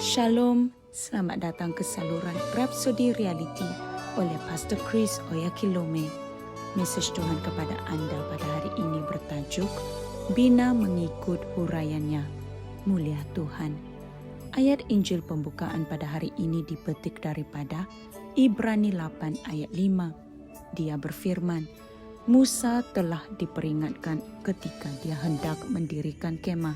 Shalom, selamat datang ke saluran Rhapsody Reality oleh Pastor Chris Oyakilome. Mesej Tuhan kepada Anda pada hari ini bertajuk Bina Mengikut Huraiannya. Mulia Tuhan. Ayat Injil pembukaan pada hari ini dipetik daripada Ibrani 8 ayat 5. Dia berfirman, Musa telah diperingatkan ketika dia hendak mendirikan kemah.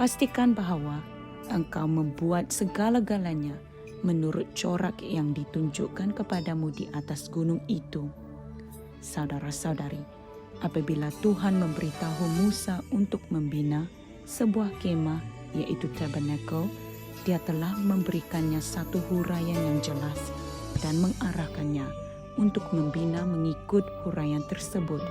Pastikan bahwa engkau membuat segala-galanya menurut corak yang ditunjukkan kepadamu di atas gunung itu. Saudara-saudari, apabila Tuhan memberitahu Musa untuk membina sebuah kemah, yaitu tabernakel, dia telah memberikannya satu huraian yang jelas dan mengarahkannya untuk membina mengikut huraian tersebut.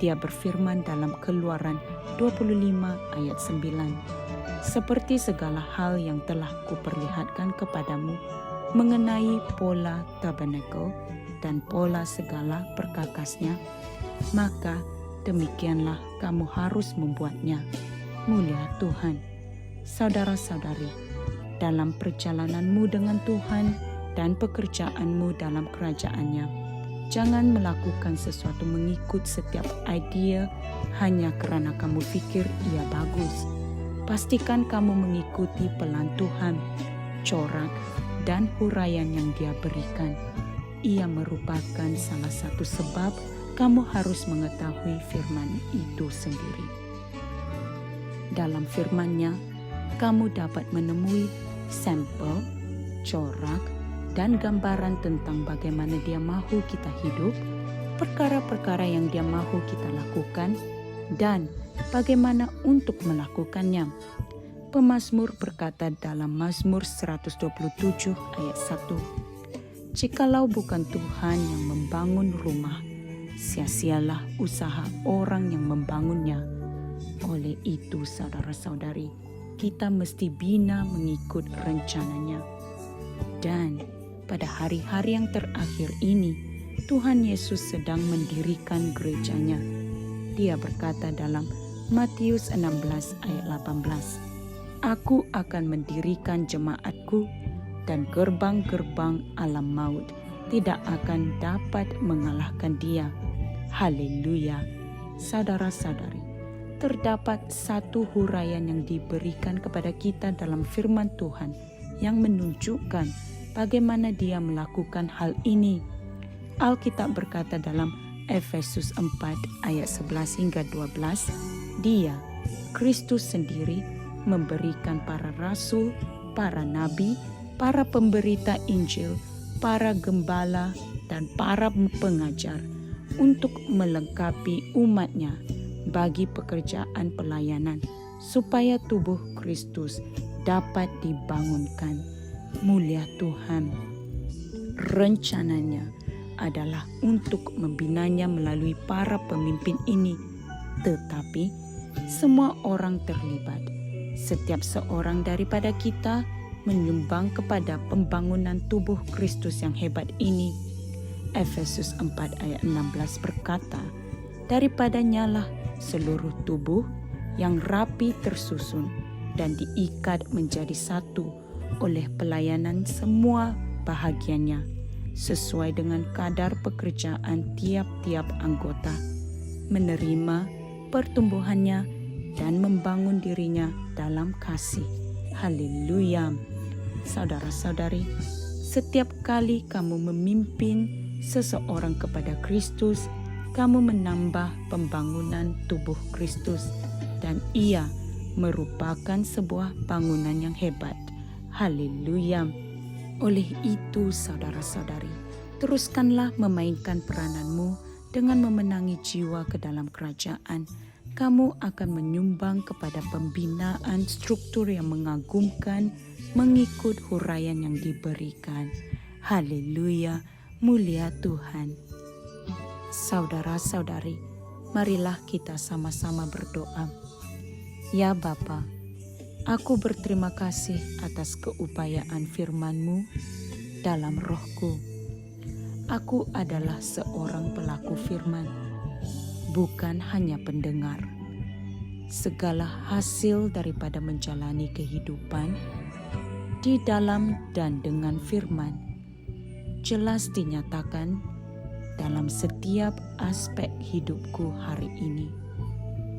Dia berfirman dalam Keluaran 25 ayat 9. Seperti segala hal yang telah kuperlihatkan kepadamu mengenai pola tabernakel dan pola segala perkakasnya, maka demikianlah kamu harus membuatnya. Mulia Tuhan. Saudara-saudari, dalam perjalananmu dengan Tuhan dan pekerjaanmu dalam kerajaannya, jangan melakukan sesuatu mengikut setiap idea hanya kerana kamu fikir ia bagus. Pastikan kamu mengikuti pelan Tuhan, corak, dan huraian yang Dia berikan. Ia merupakan salah satu sebab kamu harus mengetahui firman itu sendiri. Dalam firman-Nya, kamu dapat menemui sampel, corak, dan gambaran tentang bagaimana Dia mahu kita hidup, perkara-perkara yang Dia mahu kita lakukan, dan bagaimana untuk melakukannya. Pemazmur berkata dalam Mazmur 127 ayat 1, Jikalau bukan Tuhan yang membangun rumah, sia-sialah usaha orang yang membangunnya. Oleh itu, saudara-saudari, kita mesti bina mengikut rencananya. Dan pada hari-hari yang terakhir ini, Tuhan Yesus sedang mendirikan gerejanya. Dia berkata dalam Matius 16 ayat 18, Aku akan mendirikan jemaatku dan gerbang-gerbang alam maut tidak akan dapat mengalahkan dia. Haleluya. Saudara-saudari, terdapat satu huraian yang diberikan kepada kita dalam firman Tuhan yang menunjukkan bagaimana Dia melakukan hal ini. Alkitab berkata dalam Efesus 4 ayat 11 hingga 12, Dia, Kristus sendiri, memberikan para rasul, para nabi, para pemberita Injil, para gembala, dan para pengajar untuk melengkapi umat-Nya bagi pekerjaan pelayanan, supaya tubuh Kristus dapat dibangunkan. Mulia Tuhan. Rencananya adalah untuk membinanya melalui para pemimpin ini, tetapi semua orang terlibat. Setiap seorang daripada kita menyumbang kepada pembangunan tubuh Kristus yang hebat ini. Efesus 4 ayat 16 berkata, Daripadanya lah seluruh tubuh yang rapi tersusun dan diikat menjadi satu oleh pelayanan semua bahagiannya, sesuai dengan kadar pekerjaan tiap-tiap anggota, menerima pertumbuhannya dan membangun dirinya dalam kasih. Haleluya. Saudara-saudari, setiap kali kamu memimpin seseorang kepada Kristus, kamu menambah pembangunan tubuh Kristus, dan ia merupakan sebuah bangunan yang hebat. Haleluya. Oleh itu, saudara-saudari, teruskanlah memainkan perananmu dengan memenangi jiwa ke dalam kerajaan. Kamu akan menyumbang kepada pembinaan struktur yang mengagumkan mengikut huraian yang diberikan. Haleluya, mulia Tuhan. Saudara-saudari, marilah kita sama-sama berdoa. Ya Bapa, aku berterima kasih atas keupayaan firman-Mu dalam rohku. Aku adalah seorang pelaku firman, bukan hanya pendengar. Segala hasil daripada menjalani kehidupan di dalam dan dengan firman jelas dinyatakan dalam setiap aspek hidupku hari ini.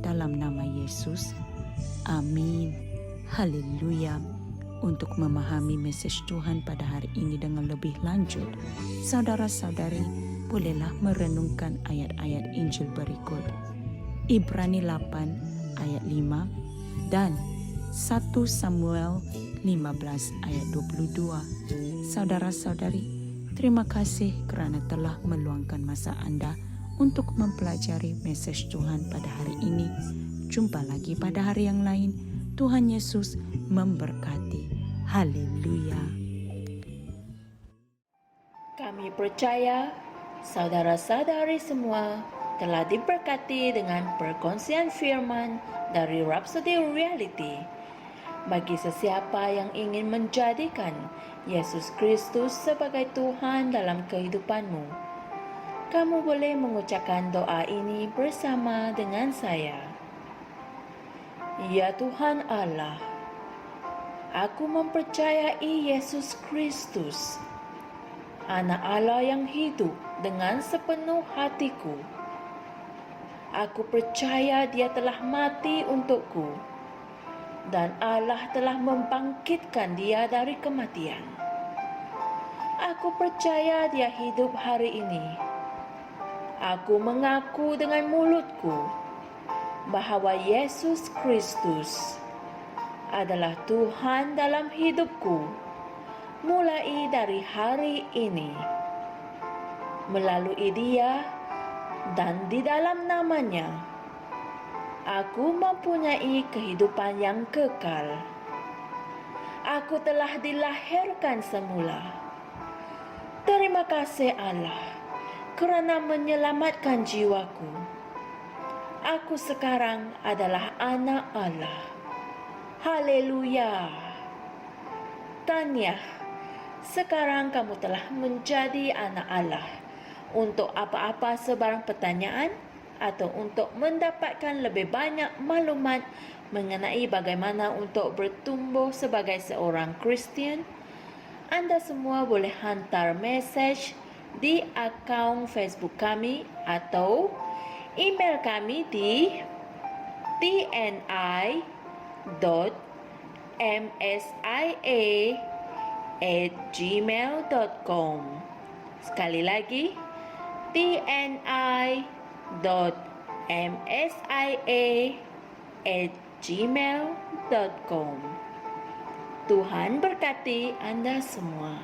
Dalam nama Yesus, amin. Haleluya. Untuk memahami mesej Tuhan pada hari ini dengan lebih lanjut, saudara-saudari bolehlah merenungkan ayat-ayat Injil berikut. Ibrani 8 ayat 5 dan 1 Samuel 15 ayat 22. Saudara-saudari, terima kasih kerana telah meluangkan masa Anda untuk mempelajari mesej Tuhan pada hari ini. Jumpa lagi pada hari yang lain. Tuhan Yesus memberkati. Haleluya. Kami percaya saudara-saudari semua telah diberkati dengan perkongsian firman dari Rhapsody Reality. Bagi sesiapa yang ingin menjadikan Yesus Kristus sebagai Tuhan dalam kehidupanmu, kamu boleh mengucapkan doa ini bersama dengan saya. Ya Tuhan Allah, aku mempercayai Yesus Kristus, Anak Allah yang hidup dengan sepenuh hatiku. Aku percaya Dia telah mati untukku dan Allah telah membangkitkan Dia dari kematian. Aku percaya Dia hidup hari ini. Aku mengaku dengan mulutku bahawa Yesus Kristus adalah Tuhan dalam hidupku mulai dari hari ini. Melalui Dia dan di dalam nama-Nya, aku mempunyai kehidupan yang kekal. Aku telah dilahirkan semula. Terima kasih Allah kerana menyelamatkan jiwaku. Aku sekarang adalah anak Allah. Haleluya. Tanya, sekarang kamu telah menjadi anak Allah. Untuk apa-apa sebarang pertanyaan atau untuk mendapatkan lebih banyak maklumat mengenai bagaimana untuk bertumbuh sebagai seorang Kristian, Anda semua boleh hantar mesej di akaun Facebook kami atau email kami di tni.msia@gmail.com. Sekali lagi, tni.msia@gmail.com. Tuhan berkati Anda semua.